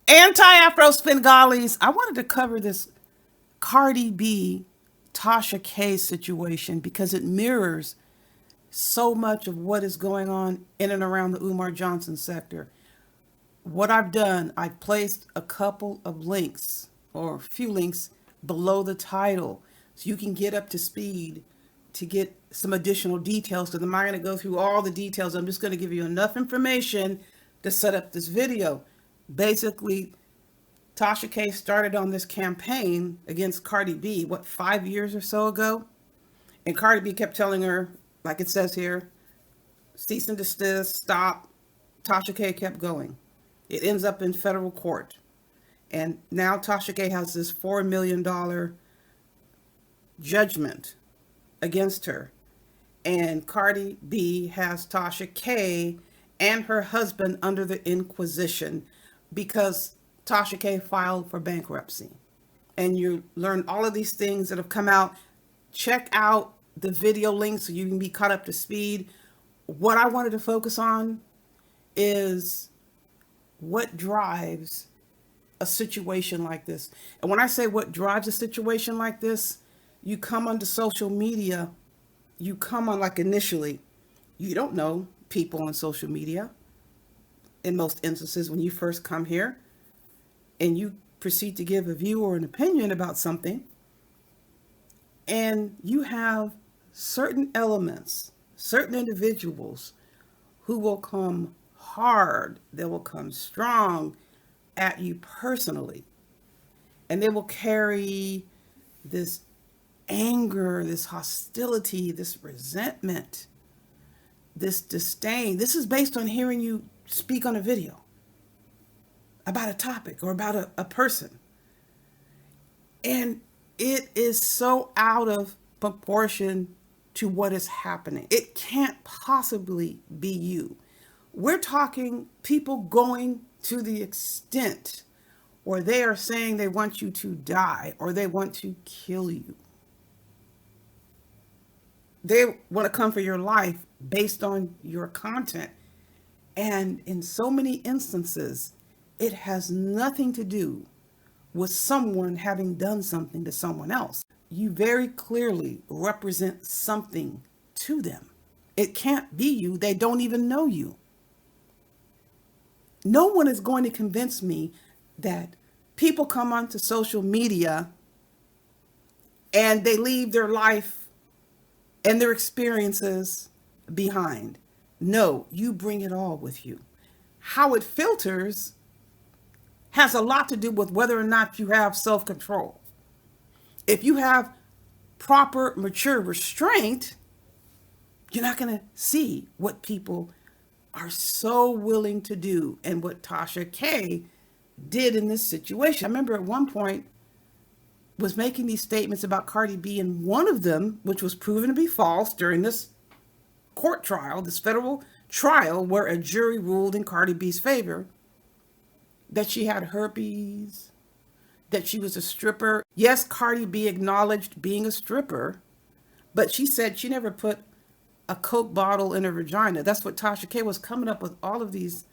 Anti-Afro Spengalis. I wanted to cover this Cardi B, Tasha K situation because it mirrors so much of what is going on in and around the Umar Johnson sector. What I've done, I've placed a couple of links or a few links below the title so you can get up to speed to get some additional details. Because I'm not going to go through all the details. I'm just going to give you enough information to set up this video. Basically, Tasha K started on this campaign against Cardi B, 5 years or so ago? And Cardi B kept telling her, like it says here, cease and desist, stop. Tasha K kept going. It ends up in federal court. And now Tasha K has this $4 million judgment against her. And Cardi B has Tasha K and her husband under the Inquisition because Tasha K filed for bankruptcy. And you learn all of these things that have come out. Check out the video links so you can be caught up to speed. What I wanted to focus on is what drives a situation like this. And when I say what drives a situation like this, you come onto social media, you come on like initially, you don't know people on social media in most instances when you first come here, and you proceed to give a view or an opinion about something, and you have certain elements, certain individuals who will come hard, they will come strong at you personally, and they will carry this anger, this hostility, this resentment, this disdain. This is based on hearing you speak on a video about a topic or about a person. And it is so out of proportion to what is happening. It can't possibly be you. We're talking people going to the extent or they are saying they want you to die or they want to kill you. They want to come for your life based on your content. And in so many instances, it has nothing to do with someone having done something to someone else. You very clearly represent something to them. It can't be you. They don't even know you. No one is going to convince me that people come onto social media and they leave their life and their experiences behind. No, you bring it all with you. How it filters has a lot to do with whether or not you have self-control. If you have proper, mature restraint, you're not going to see what people are so willing to do and what Tasha K did in this situation. I remember at one point was making these statements about Cardi B, and one of them, which was proven to be false during this court trial, this federal trial where a jury ruled in Cardi B's favor, that she had herpes, that she was a stripper. Yes, Cardi B acknowledged being a stripper, but she said she never put a Coke bottle in her vagina. That's what Tasha K was coming up with, all of these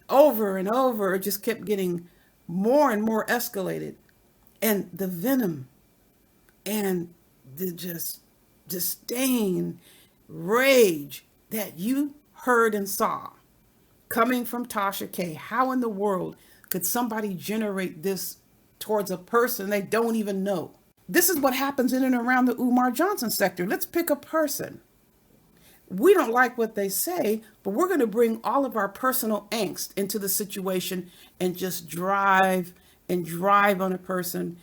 over and over. It just kept getting more and more escalated. And the venom and the just disdain, rage that you heard and saw coming from Tasha K. How in the world could somebody generate this towards a person they don't even know? This is what happens in and around the Umar Johnson sector. Let's pick a person. We don't like what they say, but we're going to bring all of our personal angst into the situation and just drive on a person.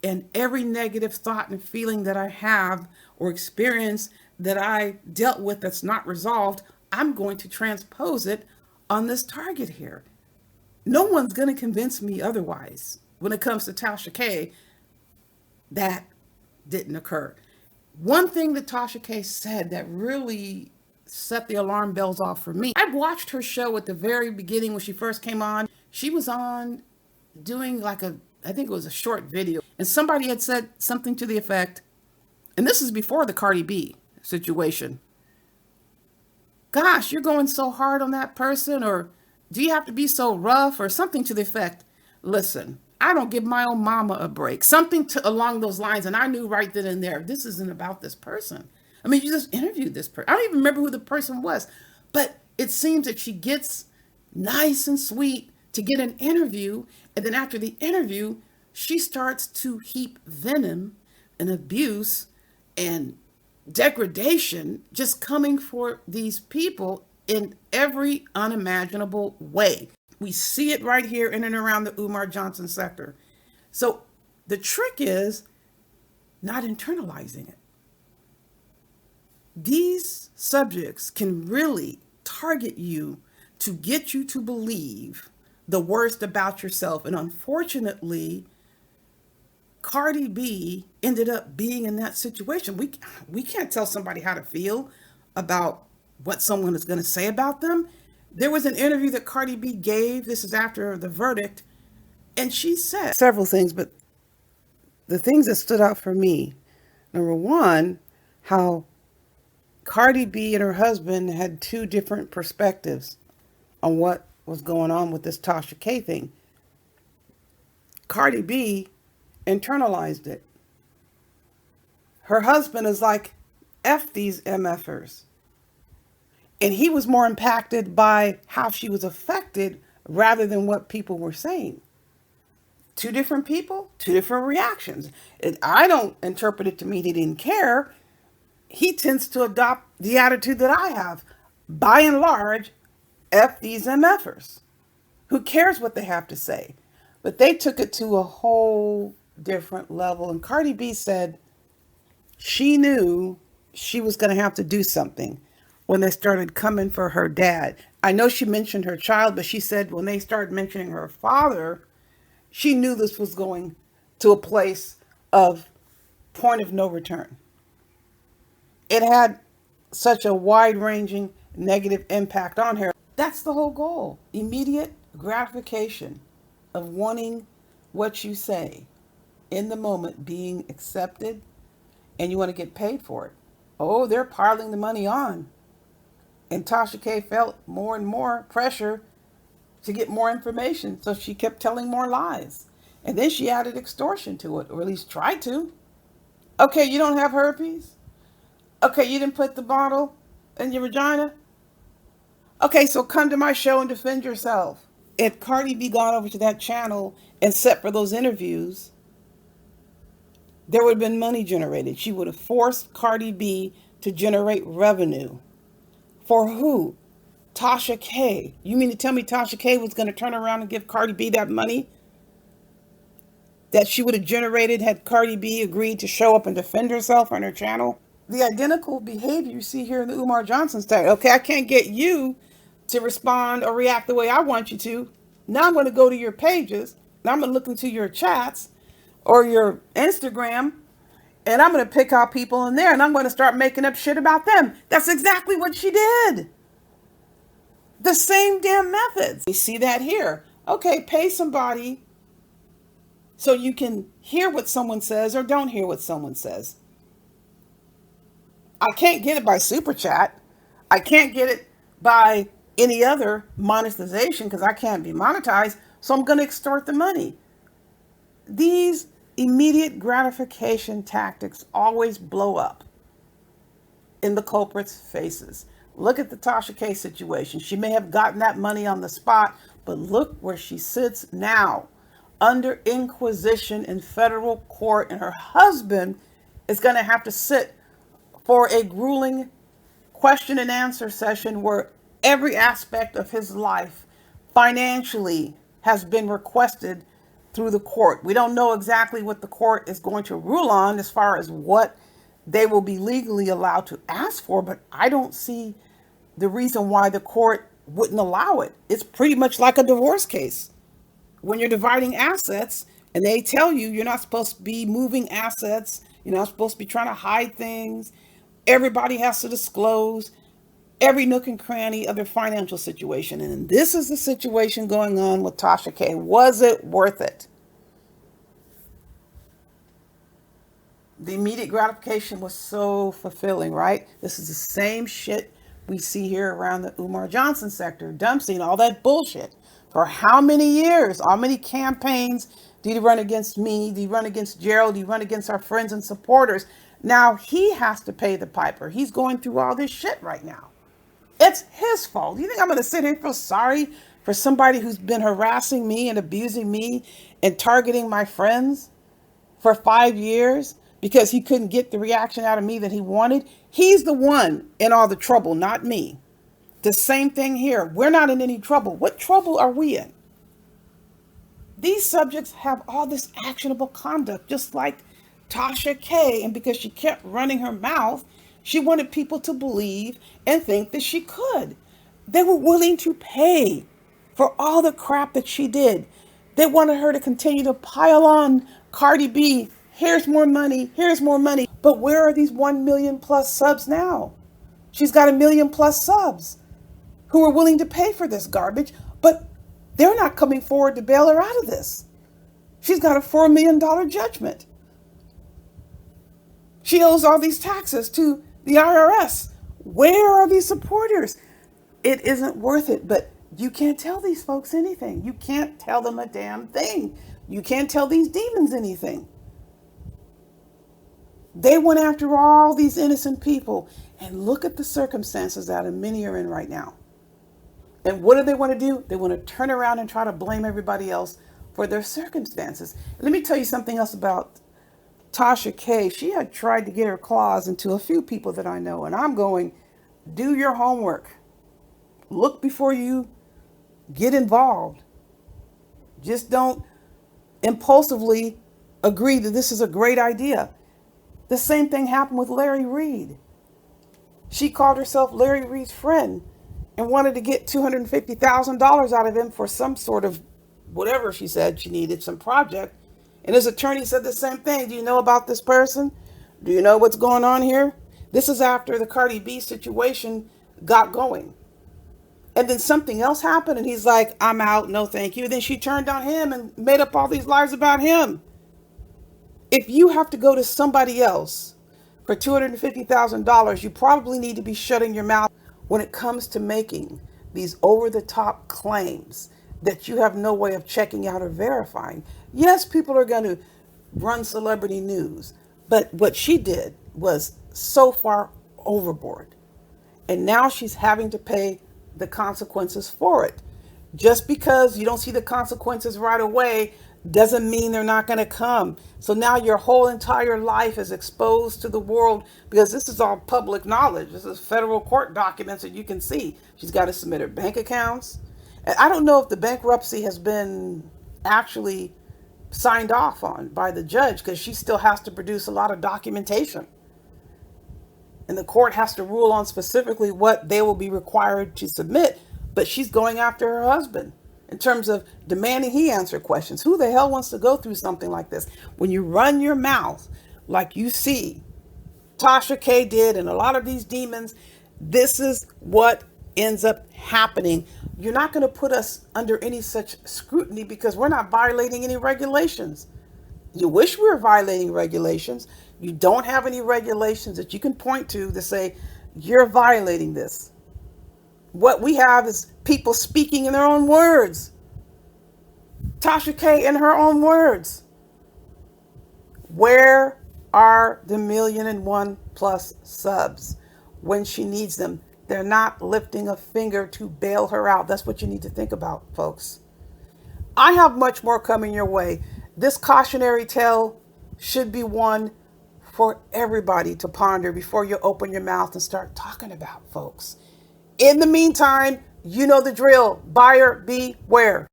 And every negative thought and feeling that I have or experience that I dealt with that's not resolved, I'm going to transpose it on this target here. No one's going to convince me otherwise when it comes to Tasha K. That didn't occur. One thing that Tasha K said that really set the alarm bells off for me. I watched her show at the very beginning when she first came on. She was on doing I think it was a short video, and somebody had said something to the effect, and this is before the Cardi B situation, gosh, you're going so hard on that person, or Do you have to be so rough, or something to the effect? Listen, I don't give my own mama a break. Something to along those lines. And I knew right then and there, this isn't about this person. I mean, you just interviewed this person. I don't even remember who the person was. But it seems that she gets nice and sweet to get an interview. And then after the interview, she starts to heap venom and abuse and degradation just coming for these people in every unimaginable way. We see it right here in and around the Umar Johnson sector. So the trick is not internalizing it. These subjects can really target you to get you to believe the worst about yourself. And unfortunately, Cardi B ended up being in that situation. We can't tell somebody how to feel about what someone is going to say about them. There was an interview that Cardi B gave. This is after the verdict. And she said several things, but the things that stood out for me, number one, how Cardi B and her husband had two different perspectives on what was going on with this Tasha K thing. Cardi B internalized it. Her husband is like, F these MFers. And he was more impacted by how she was affected rather than what people were saying. Two different people, two different reactions. I don't interpret it to mean he didn't care. He tends to adopt the attitude that I have. By and large, F these MFers. Who cares what they have to say? But they took it to a whole different level. And Cardi B said she knew she was going to have to do something when they started coming for her dad. I know she mentioned her child, but she said when they started mentioning her father, she knew this was going to a place of point of no return. It had such a wide-ranging negative impact on her. That's the whole goal. Immediate gratification of wanting what you say in the moment being accepted, and you want to get paid for it. Oh, they're piling the money on. And Tasha K felt more and more pressure to get more information, so she kept telling more lies. And then she added extortion to it, or at least tried to. Okay, you don't have herpes? Okay, you didn't put the bottle in your vagina? Okay, so come to my show and defend yourself. If Cardi B gone over to that channel and set for those interviews, there would have been money generated. She would have forced Cardi B to generate revenue. For who? Tasha K. You mean to tell me Tasha K was going to turn around and give Cardi B that money that she would have generated had Cardi B agreed to show up and defend herself on her channel? The identical behavior you see here in the Umar Johnson style. Okay, I can't get you to respond or react the way I want you to. Now I'm going to go to your pages. Now I'm going to look into your chats or your Instagram, and I'm going to pick out people in there, and I'm going to start making up shit about them. That's exactly what she did. The same damn methods. You see that here. Okay, pay somebody so you can hear what someone says or don't hear what someone says. I can't get it by super chat. I can't get it by any other monetization because I can't be monetized. So I'm going to extort the money. These immediate gratification tactics always blow up in the culprits' faces. Look at the Tasha K situation. She may have gotten that money on the spot, but look where she sits now, under inquisition in federal court, and her husband is going to have to sit for a grueling question and answer session where every aspect of his life financially has been requested through the court. We don't know exactly what the court is going to rule on as far as what they will be legally allowed to ask for, but I don't see the reason why the court wouldn't allow it. It's pretty much like a divorce case. When you're dividing assets and they tell you you're not supposed to be moving assets, you're not supposed to be trying to hide things, everybody has to disclose every nook and cranny of their financial situation. And this is the situation going on with Tasha K. Was it worth it? The immediate gratification was so fulfilling, right? This is the same shit we see here around the Umar Johnson sector, dumping all that bullshit. For how many years? How many campaigns did he run against me? Did he run against Gerald? Did he run against our friends and supporters? Now he has to pay the piper. He's going through all this shit right now. It's his fault. You think I'm going to sit here and feel sorry for somebody who's been harassing me and abusing me and targeting my friends for 5 years because he couldn't get the reaction out of me that he wanted? He's the one in all the trouble, not me. The same thing here. We're not in any trouble. What trouble are we in? These subjects have all this actionable conduct, just like Tasha K. And because she kept running her mouth, she wanted people to believe and think that she could. They were willing to pay for all the crap that she did. They wanted her to continue to pile on Cardi B. Here's more money. Here's more money. But where are these 1 million plus subs now? She's got 1 million plus subs who are willing to pay for this garbage, but they're not coming forward to bail her out of this. She's got a $4 million judgment. She owes all these taxes to the IRS. Where are these supporters? It isn't worth it, but you can't tell these folks anything. You can't tell them a damn thing. You can't tell these demons anything. They went after all these innocent people, and look at the circumstances that many are in right now. And what do they want to do? They want to turn around and try to blame everybody else for their circumstances. Let me tell you something else about Tasha K. She had tried to get her claws into a few people that I know, and I'm going, do your homework. Look before you get involved. Just don't impulsively agree that this is a great idea. The same thing happened with Larry Reed. She called herself Larry Reed's friend and wanted to get $250,000 out of him for some sort of whatever she said she needed, some project. And his attorney said the same thing. Do you know about this person? Do you know what's going on here? This is after the Cardi B situation got going. And then something else happened and he's like, I'm out, no thank you. Then she turned on him and made up all these lies about him. If you have to go to somebody else for $250,000, you probably need to be shutting your mouth when it comes to making these over-the-top claims that you have no way of checking out or verifying. Yes, people are going to run celebrity news, but what she did was so far overboard. And now she's having to pay the consequences for it. Just because you don't see the consequences right away doesn't mean they're not going to come. So now your whole entire life is exposed to the world because this is all public knowledge. This is federal court documents that you can see. She's got to submit her bank accounts. And I don't know if the bankruptcy has been actually signed off on by the judge because she still has to produce a lot of documentation. And the court has to rule on specifically what they will be required to submit. But she's going after her husband in terms of demanding he answer questions. Who the hell wants to go through something like this? When you run your mouth like you see Tasha K did and a lot of these demons, this is what ends up happening. You're not going to put us under any such scrutiny because we're not violating any regulations. You wish we were violating regulations. You don't have any regulations that you can point to say, you're violating this. What we have is people speaking in their own words. Tasha K in her own words. Where are the 1,000,001 plus subs when she needs them? They're not lifting a finger to bail her out. That's what you need to think about, folks. I have much more coming your way. This cautionary tale should be one for everybody to ponder before you open your mouth and start talking about, folks. In the meantime, you know the drill. Buyer beware.